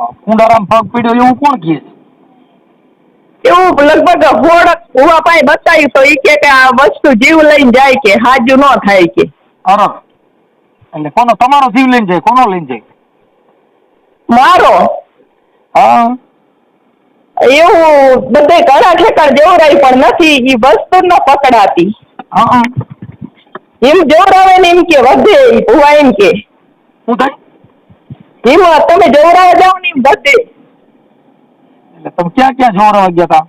કુંડારામ પગ પીડ્યો એવું કોણ કહે છે? એવું લગભગ હોડક ભુવા પાસે બતાવ્યું તો ઈ કે આ વસ્તુ જીવ લઈને જાય કે હાજુ ન થાય કે. અરે એટલે કોનો તમારો જીવ લઈને જાય? કોનો લઈને જાય? મારો. હા એવું બધે ઘણા ઠેકાણ જેવરાય પણ નથી ઈ વસ્તુ ન પકડાતી. હા એમ જોવરાવે ને એમ કે વધે ઈ ભુવા એમ કે શું થાય? એમ તમે જોવરાવા જાવ ને એમ વધે. એટલે તમે ક્યાં ક્યાં જોવરાવા ગયા હતા?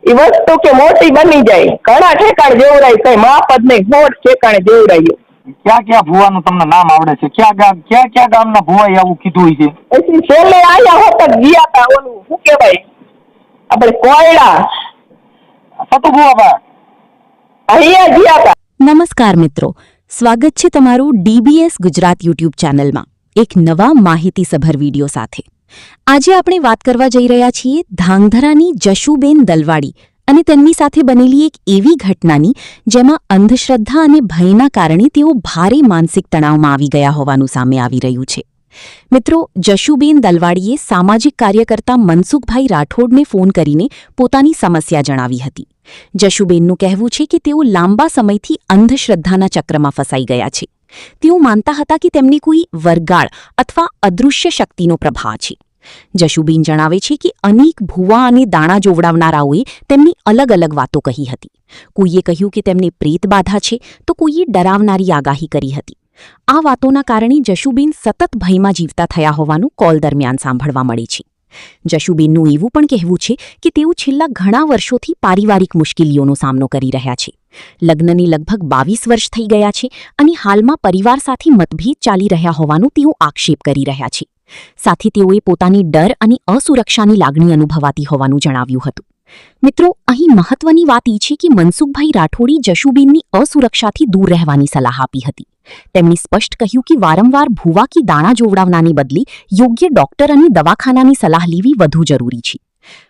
એ વસ્તુ કે મોટી બની જાય ઘણા ઠેકાણ જેવરાય કઈ માપ જ નહીં મોટ ઠેકાણે જેવરાયું. ક્યાં ક્યાં ભુવાનું તમને નામ આવડે છે? ક્યાં ગામના ભુવાએ આવું કીધું હોય છે? પછી છેલ્લે આયા હોત ગયા હતા ઓલું શું કેવાય આપણે કોયડા સતુ ભુવા બા અહીંયા ગયા હતા. નમસ્કાર મિત્રો, સ્વાગત છે તમારું DBS ગુજરાત યુટ્યુબ ચેનલમાં એક નવા માહિતીસભર વિડીયો સાથે. આજે આપણે વાત કરવા જઈ રહ્યા છીએ ધાંગધ્રાની જશુબેન દલવાડી અને તેમની સાથે બનેલી એક એવી ઘટનાની જેમાં અંધશ્રદ્ધા અને ભયના કારણે તેઓ ભારે માનસિક તણાવમાં આવી ગયા હોવાનું સામે આવી રહ્યું છે. મિત્રો, જશુબેન દલવાડીએ સામાજિક કાર્યકર્તા મનસુખભાઈ રાઠોડને ફોન કરીને પોતાની સમસ્યા જણાવી હતી. જશુબેનનું કહેવું છે કે તેઓ લાંબા સમયથી અંધશ્રદ્ધાના ચક્રમાં ફસાઈ ગયા છે. તેઓ માનતા હતા કે તેમની કોઈ વરગાળ અથવા અદૃશ્ય શક્તિનો પ્રભાવ છે. જશુબેન જણાવે છે કે અનેક ભુવા અને દાણા જોવડાવનારાઓએ તેમની અલગ અલગ વાતો કહી હતી. કોઈએ કહ્યું કે તેમને પ્રેત બાધા છે તો કોઈએ ડરાવનારી આગાહી કરી હતી. આ વાતોના કારણે જશુબેન સતત ભયમાં જીવતા થયા હોવાનું કોલ દરમિયાન સાંભળવા મળે છે. જશુબેનનું એવું પણ કહેવું છે કે તેઓ છેલ્લા ઘણા વર્ષોથી પારિવારિક મુશ્કેલીઓનો સામનો કરી રહ્યા છે. લગ્નને લગભગ 22 વર્ષ થઈ ગયા છે અને હાલમાં પરિવાર સાથે મતભેદ ચાલી રહ્યા હોવાનું તેઓ આક્ષેપ કરી રહ્યા છે. સાથે તેઓએ પોતાની ડર અને અસુરક્ષાની લાગણી અનુભવાતી હોવાનું જણાવ્યું હતું. મિત્રો, અહીં મહત્વની વાત એ છે કે મનસુખભાઈ રાઠોડે જશુબેનની અસુરક્ષાથી દૂર રહેવાની સલાહ આપી હતી. તેમણે સ્પષ્ટ કહ્યું કે વારંવાર ભુવા કે દાણા જોવડાવવાને બદલે યોગ્ય ડોક્ટર અને દવાખાનાની સલાહ લેવી વધુ જરૂરી છે.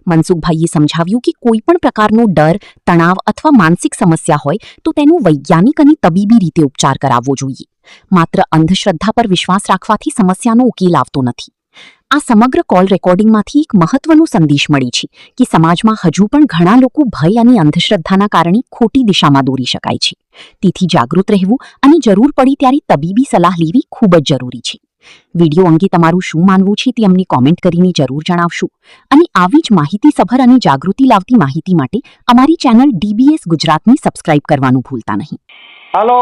મનસુખભાઈએ સમજાવ્યું કે કોઈપણ પ્રકારનો ડર, તણાવ અથવા માનસિક સમસ્યા હોય તો તેનો વૈજ્ઞાનિક અને તબીબી રીતે ઉપચાર કરાવવો જોઈએ. માત્ર અંધશ્રદ્ધા પર વિશ્વાસ રાખવાથી સમસ્યાનો ઉકેલ આવતો નથી. આ સમગ્ર કોલ રેકોર્ડિંગમાંથી એક મહત્વનો સંદેશ મળે છે કે સમાજમાં હજુ પણ ઘણા લોકો ભય અને અંધશ્રદ્ધાના કારણે ખોટી દિશામાં દોરી શકાય છે. તેથી જાગૃત રહેવું અને જરૂર પડી ત્યારે તબીબી સલાહ લેવી ખૂબ જ જરૂરી છે. વિડીયો અંગે તમારું શું માનવું છે તે અમને કોમેન્ટ કરીને જરૂર જણાવશો અને આવી જ માહિતીસભર અને જાગૃતિ લાવતી માહિતી માટે અમારી ચેનલ DBS ગુજરાતને સબસ્ક્રાઇબ કરવાનું ભૂલતા નહીં. હાલો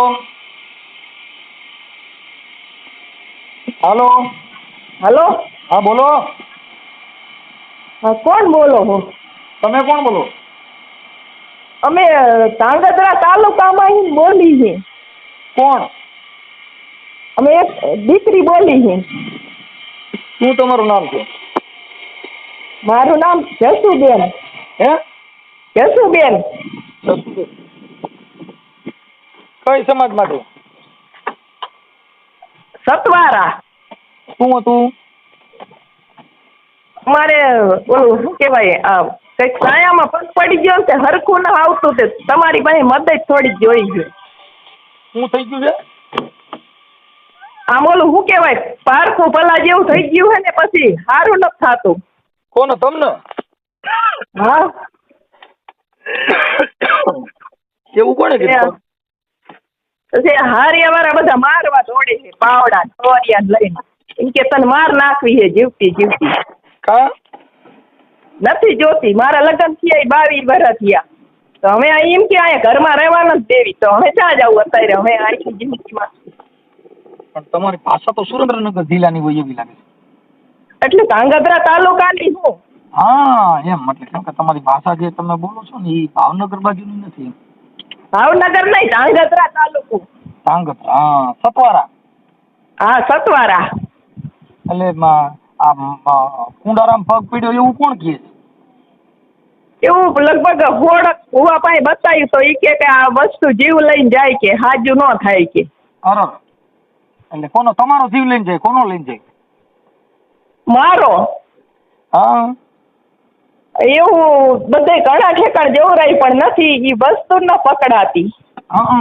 હાલો હલો. હા બોલો. કોણ બોલો હો? તમે કોણ બોલો? અમે ધાંગધ્રા તાલુકામાં બોલી છે. કોણ? અમે એક દીકરી બોલી છે. શું તમારું નામ છે? મારું નામ જશુબેન. હે? જશુબેન. કઈ સમાજ માટે? સતવારા. શું હતું? અમારે ઓલું શું કેવાય કઈક સાયામાં પગ પડી ગયો ને હરખું ના આવતું તે તમારી પાસે મદદ થોડી જોઈ છે. શું થઈ ગયું છે? આમ ઓલું શું કેવાય પારખું ભલા જેવું થઈ ગયું હે ને પછી સારું નથી થતું. કોને? તમને? હા. એવું કોને કીધું? પછી હારિયા વાળા બધા મારવા દોડે છે પાવડા ટોરિયા લઈને. એમ કે તને માર નાખવી છે જીવતી જીવતી. કા? નથી જોતી. મારા લગ્ન થયા 22 વર્ષ થયા તો હવે એમ કે અહીંયા ઘરમાં રહેવા નથી દેવી તો હવે ક્યાં જવું અત્યારે હવે આખી જિંદગીમાં. પણ તમારી ભાષા તો સુરેન્દ્રનગર જિલ્લાની હોય એવી લાગે છે. એટલે ધાંગધ્રા તાલુકાની હું. હા એમ એટલે કેમ કે તમારી ભાષા જે તમે બોલો છો ને એ ભાવનગર બાજુની નથી. ભાવનગર નહીં, ધાંગધ્રા તાલુકો. ધાંગધ્રા. હા સતવારા. હા સતવારા. એટલે કુંડારામ પગ પીડ્યો એવું કોણ કહે છે? એવું લગભગ હોડક ભુવા પાસે બતાવ્યું તો ઈ કે આ વસ્તુ જીવ લઈને જાય કે હાજુ ન થાય કે. અરે એટલે કોનો તમારો જીવ લઈને જાય? કોનો લઈને જાય? મારો. હા એવું બધે ઘણા ઠેકાણ જોવરાય પણ નથી ઈ વસ્તુ ન પકડાતી. હા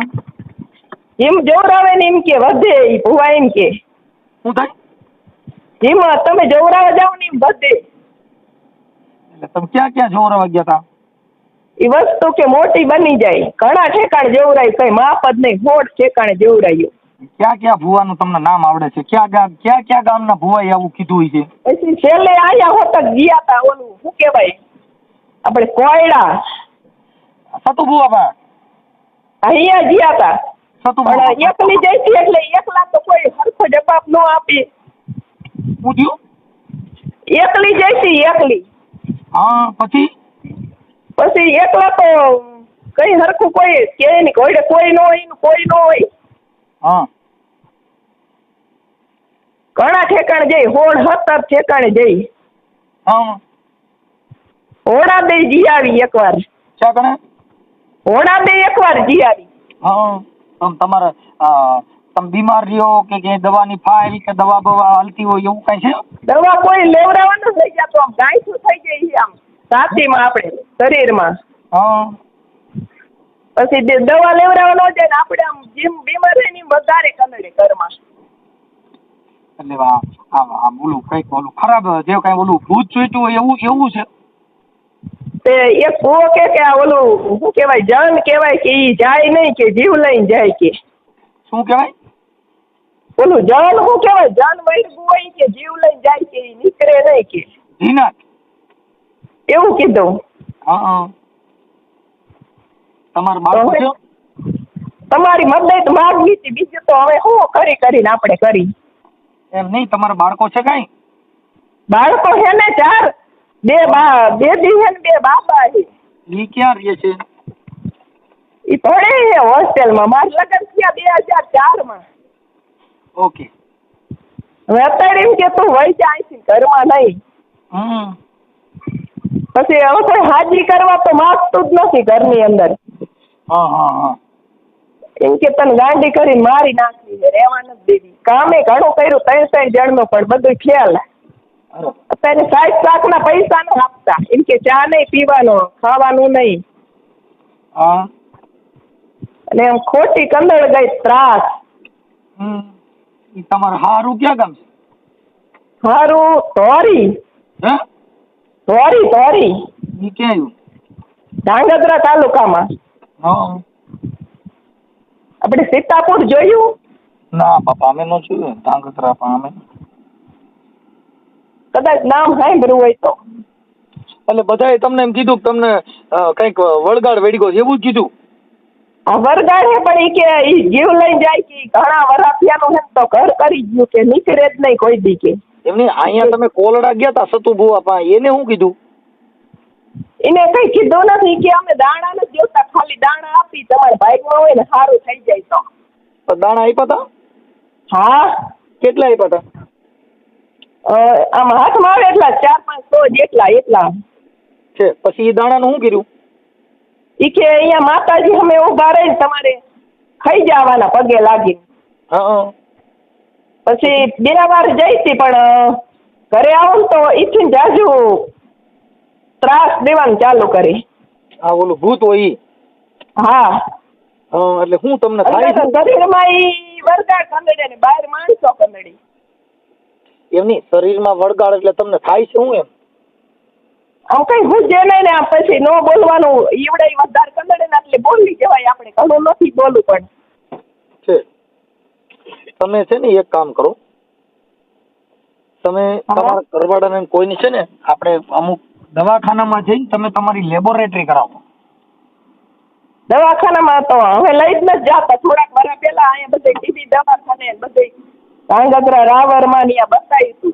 એમ જોવરાવે ને એમ કે વધે ઈ ભુવા એમ કે શું થાય? જીમ તમે જોવરાવા જાવ ને બધે. એટલે તમે ક્યાં ક્યાં જોવરાવા ગયા હતા? એ વસ્તુ કે મોટી બની જાય, ઘણા ઠેકાણે જોવરાય, કઈ માપ જ નહીં, હોડ ઠેકાણે જોવરાયું. ક્યાં ક્યાં ભુવાનું તમને નામ આવડે છે? ક્યાં ક્યાં ગામના ભુવાએ આવું કીધું હોય છે? પછી છેલ્લે આયા હોતક ગયા તા, ઓલું શું કહેવાય આપણે કોયડા સતુ ભુવા બા અહીંયા ગયા તા. સતુ પણ ભુવા એકલી જઈતી એટલે એકલા તો કોઈ સરખો જવાબ ન આપે. શું થયું? એકલી જઈતી એકલી. હા પછી એકલા તો કઈ હરખું કોઈ કે નહીં, ઘોડે કોઈ ન હોય, કોઈ ન હોય. હા ઘણા ઠેકાણે જઈ, હોડ 17 ઠેકાણે જઈ. હા હોડા દે જી આવી એકવાર. ક્યાં કણે? હોડા દે એકવાર જી આવી. હા તમારે તમે બીમાર રહ્યો કે ક્યાંય દવાની ફાઇલ કે દવા બવા હાલતી હોય એવું કઈ છે? દવા કોઈ લેવડાવવા ન થઈ ગયા તો આમ ગાયસું થઈ જાય છે આમ છાતીમાં આપણે શરીરમાં. હા પછી દવા લેવડાવવા ન જાય ને આપણે આમ જેમ બીમાર રહે ને વધારે કનડે ઘરમાં. એટલે આ બોલું કઈક ઓલું ખરાબ જે કઈ ઓલું ભૂત ચોઈતું હોય એવું છે? તે એક ભૂવો કે આ ઓલું શું કહેવાય જન કહેવાય કે ઈ જાય નહીં કે જીવ લઈને જાય કે. શું કહેવાય? ઓલું જન શું કહેવાય, જન વૈરગું હોય કે જીવ લઈને જાય કે ઈ નીકળે નહીં કે. જીનાત એવું કીધું. હા તમારું બાળકો છે? તમારી મદદ માંગવી હતી, બીજું તો હવે શું કરીને આપણે કરી. એમ નહીં, તમારા બાળકો છે કઈ? બાળકો છે ને 4, 2 દી છે ને 2 બાબા છે. ઈ ક્યાં રહે છે? ઈ ભણે છે હોસ્ટેલમાં. મારા લગ્ન થયા 2004માં. ઓકે. હવે અત્યારે એમ કે તું વહી જા અહીંથી, ઘરમાં નહીં. પછી હવે કોઈ હાજરી કરવા તો માંગતું જ નથી ઘરની અંદર. હા એમ કે તને ગાંડી કરીને મારી નાખવી છે, રહેવા નથી દેવી. કામે ઘણું કર્યું 3 જણનું, પણ બધું ખ્યાલ. અત્યારે 60 લાખના પૈસા ન આપતા. એમ કે ચા નહીં પીવાનો, ખાવાનું નહીં. હા અને એમ ખોટી કંદળ ગઈ ત્રાસ. ઈ તમારે હારું ક્યાં ગામ છે? હારું ધોરી. હે ધોરી ઈ ક્યાં આવ્યું? ધાંગધ્રા તાલુકામાં. હા આપણે સીતાપુર જોયું? ના બાપા અમે નો જોયું ધાંગધ્રા, પણ અમે કદાચ નામ સાંભળ્યું હોય તો. એટલે બધાએ તમને એમ કીધું કે તમને કઈક વળગાડ વેડગો એવું જ કીધું? આ વરગાડ હે, પણ ઈ કે ઈ જીવ લઈને જાય કે ઘણા વરાપિયાનું હે તો ઘર કરી ગયું કે નીકળે જ નહીં કોઈ દી કે. એમની અહીંયા તમે કોલડા ગયા તા સતુ ભુવા પાસે, એને શું કીધું? એને કઈ કીધું નથી કે અમે દાણા નથી જોતા, ખાલી દાણા આપી તમારે ભાગમાં હોય ને સારું થઈ જાય તો. દાણા આપ્યા હતા? હા. કેટલા આપ્યા હતા? આમ હાથમાં આવે એટલા 4-5 જેટલા છે. પછી એ દાણાનું શું કર્યું? ઈ કે અહીંયા માતાજી અમે ઉભા રહીને તમારે ખાઈ જવાના પગે લાગીને. હા પછી 2 વાર જઈતી, પણ ઘરે આવું તો ઈથી જાજુ ત્રાસ દેવાનું ચાલુ કરી. આ ઓલું ભૂત હોય ઈ? હા. એટલે હું તમને થાય છે? શરીરમાં ઈ વરગાડ કંદડે ને બહાર માણસો કંદડી. એમની શરીરમાં વળગાડ એટલે તમને થાય છે શું એમ? આમ કઈ હુજે નહીં ને, આમ પછી નો બોલવાનું. ઈવડે વધારે કંદડે ને એટલે બોલી જવાય. આપણે ઘણું નથી બોલવું પણ છે. તમે છે ને એક કામ કરો, તમે તમારા ઘરવાળાને કોઈને છે ને આપણે અમુક દવાખાનામાં જઈને તમે તમારી લેબોરેટરી કરાવો. દવાખાનામાં તો હવે લઈ જ નથી જાતા. થોડાક વાર પહેલા અહીંયા બધે ટીબી દવાખાને બધે ધાંગધ્રા રાવરમાં ને બતાવ્યું.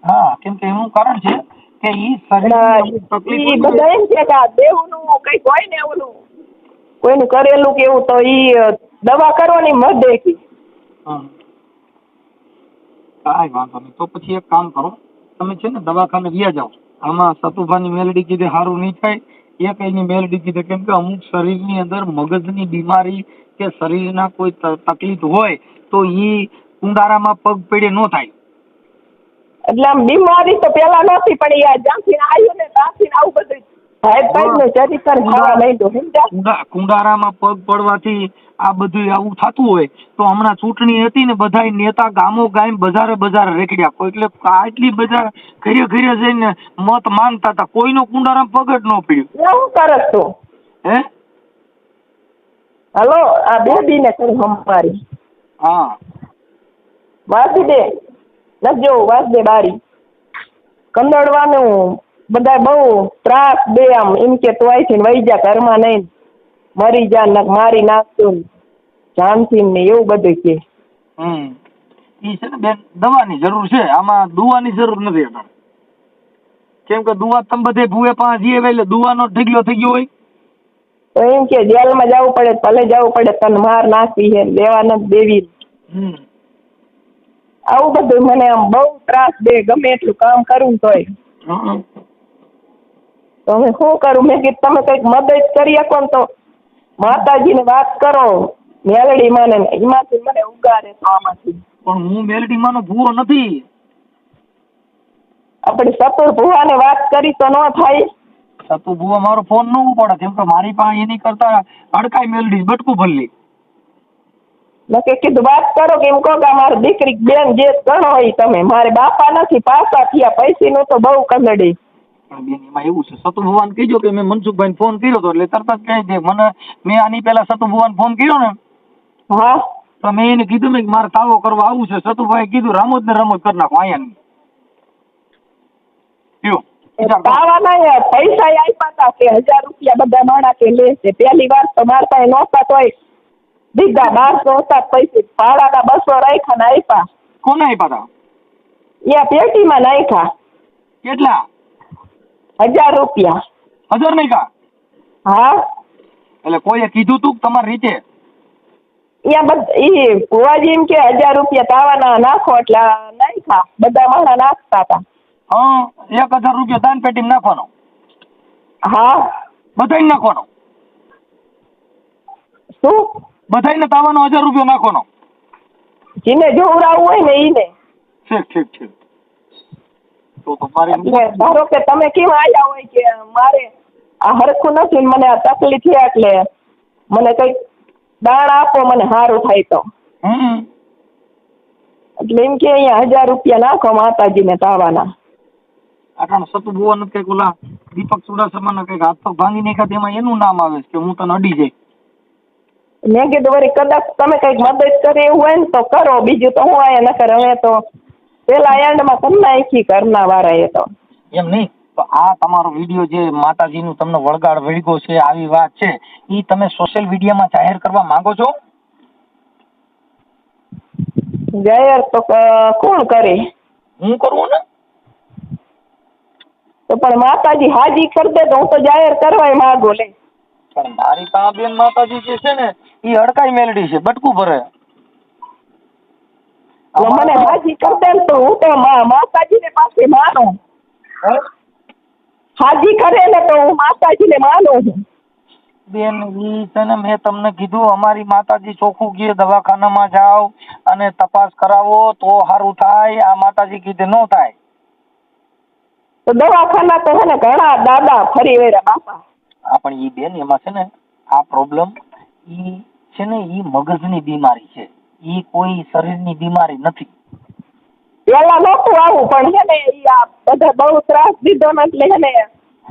હા, કેમ કે એનું કારણ છે કે ઈ શરીરની તકલીફ ઈ બધા એમ કે આ દેવનું કઈક હોય ને ઓલું કોઈનું કરેલું કે એવું, તો ઈ દવા કરવાની મદદ કી. કાંઈ વાંધો નહીં. તો પછી એક કામ કરો, તમે છે ને દવાખાને વ્યા જાઓ. આમાં સતુભાની મેલડી કીધે સારું નહીં થાય, એ કઈની મેલડી કીધે, કેમ કે અમુક શરીરની અંદર મગજની બીમારી કે શરીરના કોઈ તકલીફ હોય તો ઈ કુંડારામાં પગ પેડે ન થાય. એટલે આમ બીમારી તો પેલા નથી, પણ જ્યાંથી આવ્યું ને ત્યાંથી આવું બધું નું ચરિત્ર ખાવા માંડ્યું સમજ્યા. કુંડારામાં પગ પડવાથી આ બધું આવું થતું હોય તો હમણાં ચૂંટણી હતી ને બધા નેતા ગામો ગામ બજારે બજારે રેકડ્યા એટલે આટલી બજાર ઘરે ઘરે જઈને મત માંગતા હતા, કોઈનો કુંડારામાં પગ જ ન પડ્યો. શું કરસ તું? હે હલો, આ બેબી ને કરું અમારી હા વાસી દે નજો વાસ દે બારી કંદડવાનું બધા બહુ ત્રાસ દે આમ એમ કે તું આઈ વહી જા ઘરમાં નહીં મરી જા ને મારી નાખતું જાનથી ને એવું બધું કે. ઈ છે ને બેન દવાની જરૂર છે, આમાં દુવાની જરૂર નથી અત્યારે. કેમ કે દુવા તમે બધે ભૂએ પાસે જઈએ એટલે દુવાનો ઢીગલો થઈ ગયો હોય તો એમ કે જેલમાં જવું પડે ભલે જવું પડે તને માર નાખવી છે લેવા નથી દેવી. આવું બધું મને આમ બહુ ત્રાસ દે ગમે એટલું કામ કરું તોય. તો હવે શું કરું? મેં કીધું તમે કંઈક મદદ કરી શકો ને તો માતાજીને વાત કરો મેલડી માં ને એમાંથી મને ઉગારે તો આમાંથી. પણ હું મેલડી માનો ભૂવો નથી. આપણે સતુર ભુવાને વાત કરી તો ન થાય. સતુ ભૂવા મારો ફોન ન ઉપાડે કેમ કે મારી પાસે એની કરતા અડકાઈ મેલડી બટકું ભરલી. મેં કીધું વાત કરો કે એમ કહો કે મારી દીકરી બેન જે ગણો હોય તમે મારે બાપા નથી પાસા થયા પૈસી નું તો બહુ કંદડી. પણ બેન એમાં એવું છે સતુ ભુવાને કહીજો કે મેં મનસુખભાઈ ફોન કર્યો હતો એટલે તરત જ કહી દે મને. મેં આની પેલા સતુ ભુવાને ફોન કર્યો ને હા તો મેં એને કીધું મેં મારે તાવો કરવા આવું છે. સતુભાઈ કીધું રમત ને રમત કરી નાખો અહીંયા તાવાના પૈસા આપ્યા હતા કે 1000 રૂપિયા બધા માણા કે લે છે. પહેલી વાર તો મારા પાસે નહોતા તોય દીધા 1200 હતા પૈસે ભાડાના 200 રાખ્યા ને આપ્યા. કોને આપ્યા હતા? એ પેટીમાં નાખ્યા. કેટલા? 1000 રૂપિયા. 1000 નાખ્યા? હા એટલે કોઈએ કીધું તું તમારી રીતે? એ ભુવાજી એમ કે 1000 રૂપિયા તાવાના નાખો એટલે નાખ્યા બધા માણા નાખતા હતા. હા 1000 રૂપિયા દાન પેટીમાં નાખવાનો? હા બધાને નાખવાનો? શું? બધાને તાવાનો 1000 રૂપિયા નાખવાનો? જેને જોવડાવવું હોય ને ઈને. ઠીક. તો તમારી ધારો કે તમે કેમ આવ્યા હોય કે મારે આ હરખું નથી મને આ તકલીફ છે એટલે મને કઈક દાણ આપો મને સારું થાય તો. એટલે એમ કે અહીંયા 1000 રૂપિયા નાખો માતાજીને તાવાના. આટલા સતુ ભુવાનો કઈક ઓલા દીપક ચુડાસમાના કઈક હાથ પગ ભાંગી નાખ્યા તેમાં એનું નામ આવે છે કે હું તને અડી જાય. મેં કીધું વળી કદાચ તમે કઈક મદદ કરે એવું હોય ને તો કરો બીજું તો હું આયા નકર હવે તો પેલા એન્ડમાં તમને નાખી ઘરના વાળાએ તો. એમ નહીં તો આ તમારો વિડીયો જે માતાજીનું તમને વળગાડ વળગ્યો છે આવી વાત છે એ તમે સોશિયલ મીડિયામાં જાહેર કરવા માંગો છો? જાહેર તો કોણ કરે? હું કરું ને. તો પણ માતાજી હાજી કરી દે તો હું તો જાહેર કરવાય માંગુ લે. પણ મારી પાસે બેન માતાજી જે છે ને એ હડકાઈ મેલડી છે બટકું ભરે. મને હાજી કરી દે તો હું તો માતાજીને પાસે માનું. હાજી કરે ને તો હું માતાજીને માનું છું. બેન ઈ છે ને મેં તમને કીધું અમારી માતાજી ચોખ્ખું કહે દવાખાનામાં જાઓ અને તપાસ કરાવો તો સારું થાય. આ માતાજી કીધે ન થાય. તો દવાખાના તો છે ને ઘણા દાદા ફરી વળ્યા બાપા. હા પણ ઈ બેન એમાં છે ને આ પ્રોબ્લેમ ઈ છે ને ઈ મગજની બીમારી છે. ઈ કોઈ શરીરની બીમારી નથી. પેલા નહોતું આવું પણ છે ને ઈ આ બધા બહુ ત્રાસ દીધો ને એટલે છે ને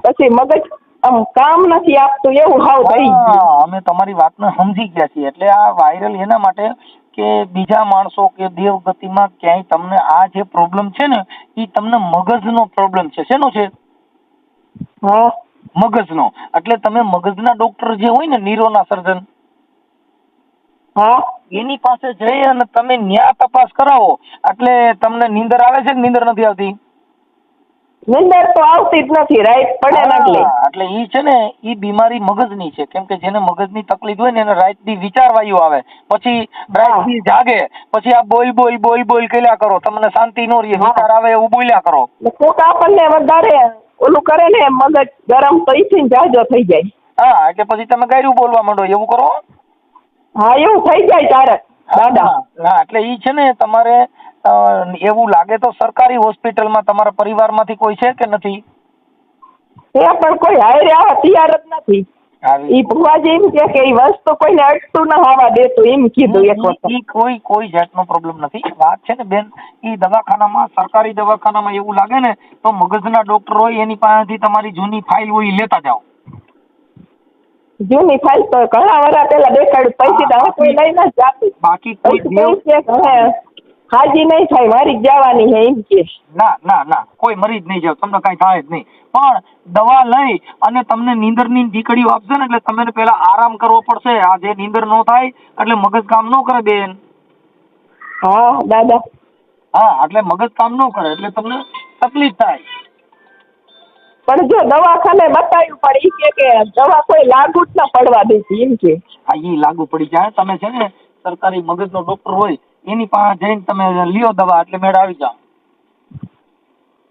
પછી મગજ આમ કામ નથી આપતું એવું હાવ થઈ ગયું. અમે તમારી વાતને સમજી ગયા છીએ. એટલે આ વાયરલ એના માટે કે બીજા માણસો કે દેવગતિમાં ક્યાંય તમને આ જે પ્રોબ્લેમ છે ને એ તમને મગજનો પ્રોબ્લેમ છે. શેનો છે? હા મગજનો. એટલે તમે મગજના ડોક્ટર જે હોય ને ન્યુરોના સર્જન હા એની પાસે જઈ અને તમે ન્યા તપાસ કરાવો એટલે તમને નીંદર આવે છે કે નીંદર નથી આવતી? નીંદર તો આવતી જ નથી રાઈટ પડે ને એટલે ઈ છે ને ઈ બીમારી મગજની છે. કેમ કે જેને મગજની તકલીફ હોય ને એને રાત દી વિચારવાયું આવે પછી રાત દી જાગે પછી આ બોલ કર્યા કરો તમને શાંતિ નો રહે વિચાર આવે એવું બોલ્યા કરો. કોક આપણને વધારે ઓલું કરે ને મગજ ગરમ તો ઈથી જાજો થઈ જાય. હા એટલે પછી તમે ગાયરું બોલવા માંડો એવું કરો. હા એવું થઈ જાય તારે દાદા. હા એટલે ઈ છે ને તમારે એવું લાગે તો સરકારી હોસ્પિટલમાં તમારા પરિવારમાંથી કોઈ છે કે નથી? એ પણ કોઈ હારે આવા તૈયાર જ નથી. ઈ ભુવાજી એમ કે ઈ વસ્તુ કોઈને અટતું ના આવવા દેતું એમ કીધું એક વખત. ઈ કોઈ જાતનો પ્રોબ્લેમ નથી. વાત છે ને બેન, ઈ દવાખાનામાં, સરકારી દવાખાનામાં એવું લાગે ને તો મગજના ડોક્ટર હોય એની પાસેથી તમારી જૂની ફાઇલ હોય ઈ લેતા જાઓ. જૂની ફાઇલ તો ઘણા વર્ષ પેલા દેખાડ્યું, પૈસી તો હવે કોઈ લઈ ના જાતું. બાકી કોઈ હાજી નહીં થાય, મારી જ જવાની છે એમ કે. ના કોઈ મરી જ નહીં જાવ, તમને કઈ થાય જ નહીં. પણ દવા લઈ અને તમને નીંદરની ઢીકડીઓ આપશે ને એટલે તમને પેલા આરામ કરવો પડશે. આ જે નીંદર નો થાય એટલે મગજ કામ ન કરે બેન. હા દાદા. હા, એટલે મગજ કામ ન કરે એટલે તમને તકલીફ થાય. પણ જો દવાખાને બતાવ્યું પણ ઈ કે દવા કોઈ લાગુ જ ના પડવા દેતી એમ કે. હા, ઈ લાગુ પડી જાય. તમે છે ને સરકારી મગજનો ડોક્ટર હોય એની પાસે જઈને તમે લ્યો દવા એટલે મેળ આવી જાવ.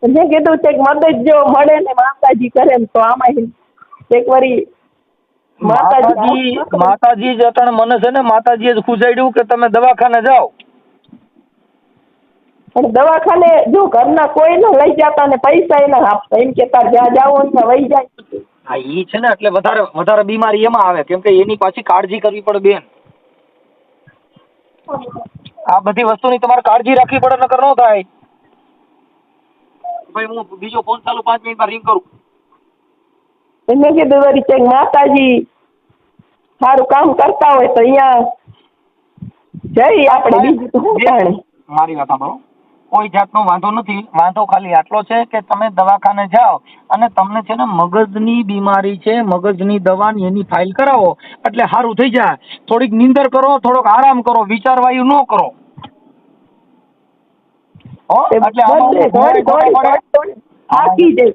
મેં કીધું છે મદદ જો મળે ને માતાજી કરે તો આમાં એક વારી માતાજી જ અટાણે મને છે ને માતાજીએ જ ખુજાડ્યું કે તમે દવાખાને જાઓ. પણ દવાખાને જો ઘરના કોઈ ન લઈ જતા ને પૈસા એ ના આપતા એમ કે તાર જ્યાં જાવ ને વહી જાય. હા, ઈ છે ને એટલે વધારે બીમારી એમાં આવે કેમ કે એની પાછી કાળજી કરવી પડે બેન. આ બધી વસ્તુની તમારે કાળજી રાખવી પડે નકર ન થાય. ભાઈ હું બીજો ફોન ચાલુ 5 મિનિટમાં રિંગ કરું. મેં કીધું વળી કંઈક માતાજી સારું કામ કરતા હોય તો અહીંયા જઈ આપણે બીજું તો શું જાણે. મારી વાત સાંભળો, કોઈ જાતનો વાંધો નથી. વાંધો ખાલી આટલો છે કે તમે દવાખાને જાઓ અને તમને છે ને મગજની બીમારી છે, મગજની દવાની એની ફાઇલ કરાવો એટલે સારું થઈ જાય. થોડીક નીંદર કરો, થોડોક આરામ કરો, વિચારવાયુ ન કરો. થાકી જાય,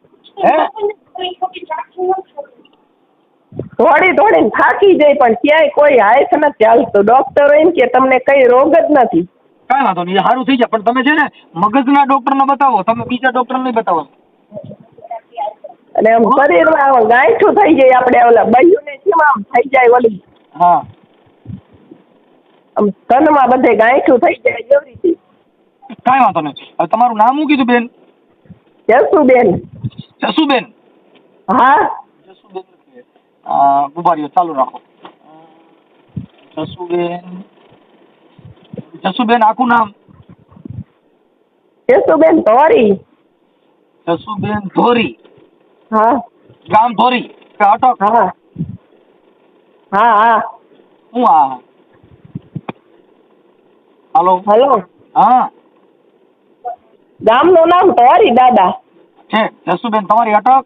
દોડીને થાકી જાય પણ ક્યાંય કોઈ હાથ નથી ચાલતું. ડોક્ટરો એમ કે તમને કઈ રોગ જ નથી. કઈ વાંધો નહીં, સારું થઈ જાય. પણ તમે છે ને મગજના ડોક્ટરને બતાવો, તમે બીજા ડોક્ટર નહીં બતાવો. અને આમ શરીરમાં ગાંઠું થઈ જાય, આપણે ઓલા બૈયુંને કેમ આમ થઈ જાય ઓલી. હા, આમ તનમાં બધે ગાંઠું થઈ જાય એવી રીતે. કઈ વાંધો નહીં. હવે તમારું નામ શું કીધું બેન? જસુબેન. જસુબેન? હા જસુબેન. ઉભા રહ્યો, ચાલુ રાખો. જસુબેન આખું નામ? જસુબેન ધોરી. જસુબેન ધોરી? હા. ગામ ધોરી કે અટક? હા હા. હું હા. હાલો. હા. ગામનું નામ ધોરી દાદા છે. જસુબેન તમારી અટક?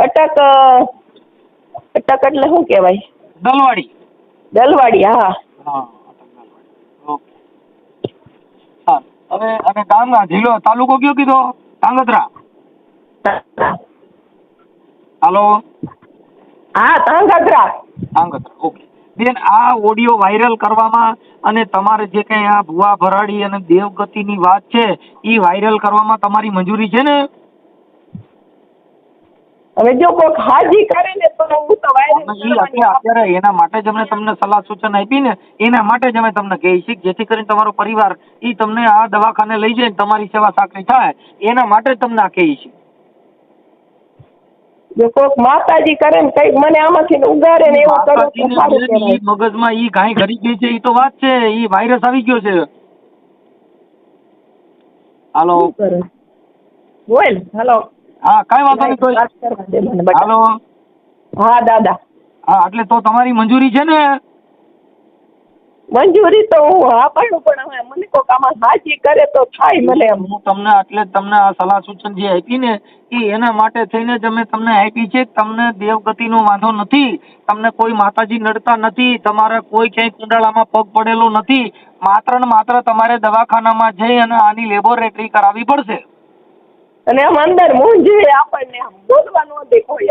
અટક એટલે શું કહેવાય? દલવાડી. હા. ઓકે. હા. હવે અને ગામ જિલ્લો તાલુકો કયો કીધો? ધાંગધ્રા. હાલો. હા, ધાંગધ્રા. ઓકે બેન, આ ઓડિયો વાયરલ કરવામાં અને તમારે જે કઈ આ ભુવા ભરાડી અને દેવગતિની વાત છે એ વાયરલ કરવામાં તમારી મંજૂરી છે ને? હવે જો કોઈક હાજી કરે ને તો હું તો વાયરલ અત્યારે એના માટે જ અમે તમને સલાહ સૂચન આપી ને, એના માટે જ અમે તમને કહી છીએ જેથી કરીને તમારો પરિવાર ઈ તમને આ દવાખાને લઈ જાય તમારી સેવા સાકરી થાય, એના માટે જ તમને આ કહીએ છીએ. જો કોઈક માતાજી કરે ને કઈક મને આમાંથી ઉગારે ને એવું કરો તો સારું કહેવાય. મગજમાં ઈ ગાય ઘરી ગઈ છે ઈ તો વાત છે, ઈ વાયરસ આવી ગયો છે. હાલો. બોલ. હાલો. હા, કઈ વાંધો નહીં. હાલો. હા દાદા. હા, એટલે તો તમારી મંજૂરી છે ને? મંજૂરી તો હું હા પાડું પણ હવે મને કોક આમાં હાજી કરે તો થાય. મને હું તમને એટલે તમને આ સલાહ સૂચન જે આપી ને એ એના માટે થઈને જ અમે તમને આપી છે. તમને દેવગતિનો વાંધો નથી, તમને કોઈ માતાજી નડતા નથી, તમારે કોઈ ક્યાંય કુંડાળામાં પગ પડેલો નથી. માત્ર ને માત્ર તમારે દવાખાનામાં જઈ અને આની લેબોરેટરી કરાવવી પડશે. અને આમ અંદર મૂંઝવે આપણને, આમ બોલવા ન દે કોઈ.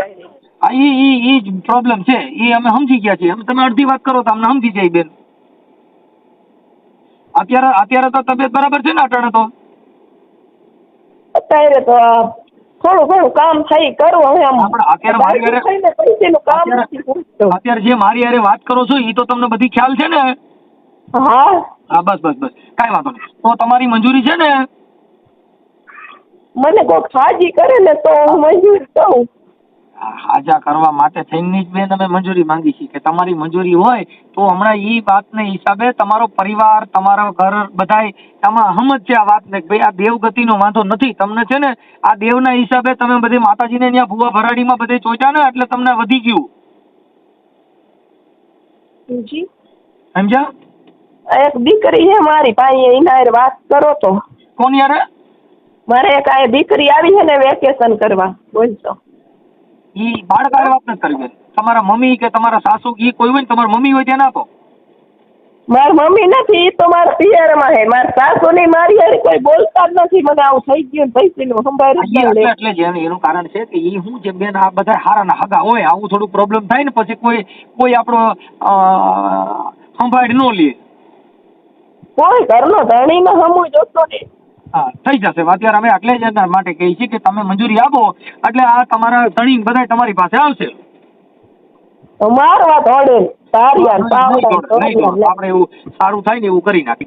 હા, ઈ જ પ્રોબ્લેમ છે. ઈ અમે સમજી ગયા છીએ. તમે અડધી વાત કરો તો અમને સમજી જાય બેન. અત્યારે તો તબિયત બરાબર છે ને અટાણે તો? અત્યારે તો થોડું ઘણું કામ થઈ કરવું હવે આમ. અત્યારે જે મારી હારે વાત કરો છો ઈ તો તમને બધી ખ્યાલ છે ને? હા. બસ કાઈ વાંધો નહીં. તો તમારી મંજૂરી છે ને? મને કોક હાજી કરે ને તો હું મંજૂર કહું. હાજા કરવા માટે થઈને જ બેન અમે મંજૂરી માંગી છીએ કે તમારી મંજૂરી હોય તો હમણાં ઈ વાતને હિસાબે તમારો પરિવાર તમારો ઘર બધાય આમાં હમજ છે આ વાતને કે ભાઈ આ દેવગતિનો વાંધો નથી. તમને છે ને આ દેવના હિસાબે તમે બધી માતાજીને ત્યાં ભૂવા ભરાડીમાં બધે ચોટ્યા ને એટલે તમને વધી ગયું. જી સમજ્યા? એક દીકરી છે મારી પાસે, એના હારે વાત કરો તો. કોણ યાર? મારે એક આ દીકરી આવી છે ને વેકેશન કરવા, બોલતો. ઈ બાળકાએ વાત નથી કરવી બેન. તમારા મમ્મી કે તમારા સાસુ ઈ કોઈ હોય ને તમારી મમ્મી હોય ત્યાં આપો. મારી મમ્મી નથી, ઈ તો મારા પિયરમાં છે. મારા સાસુ ની મારી હારે કોઈ બોલતા જ નથી. મને આવું થઈ ગયું પૈસીનું સંભાળી એટલે જ એનું કારણ છે કે ઈ શું છે બેન, આ બધા હારાના હગા હોય, આવું થોડું પ્રોબ્લેમ થાય ને પછી કોઈ આપણો સંભાળી ન લે. કોઈ ઘરનો ધણી ને હમું જોતો ને. હા થઈ જશે. અત્યારે અમે એટલે જ એના માટે કહીએ છીએ કે તમે મંજૂરી આપો એટલે આ તમારા ધણી બધા તમારી પાસે આવશે. મારવા દોડે તારી આપણે એવું સારું થાય ને એવું કરી નાખીએ.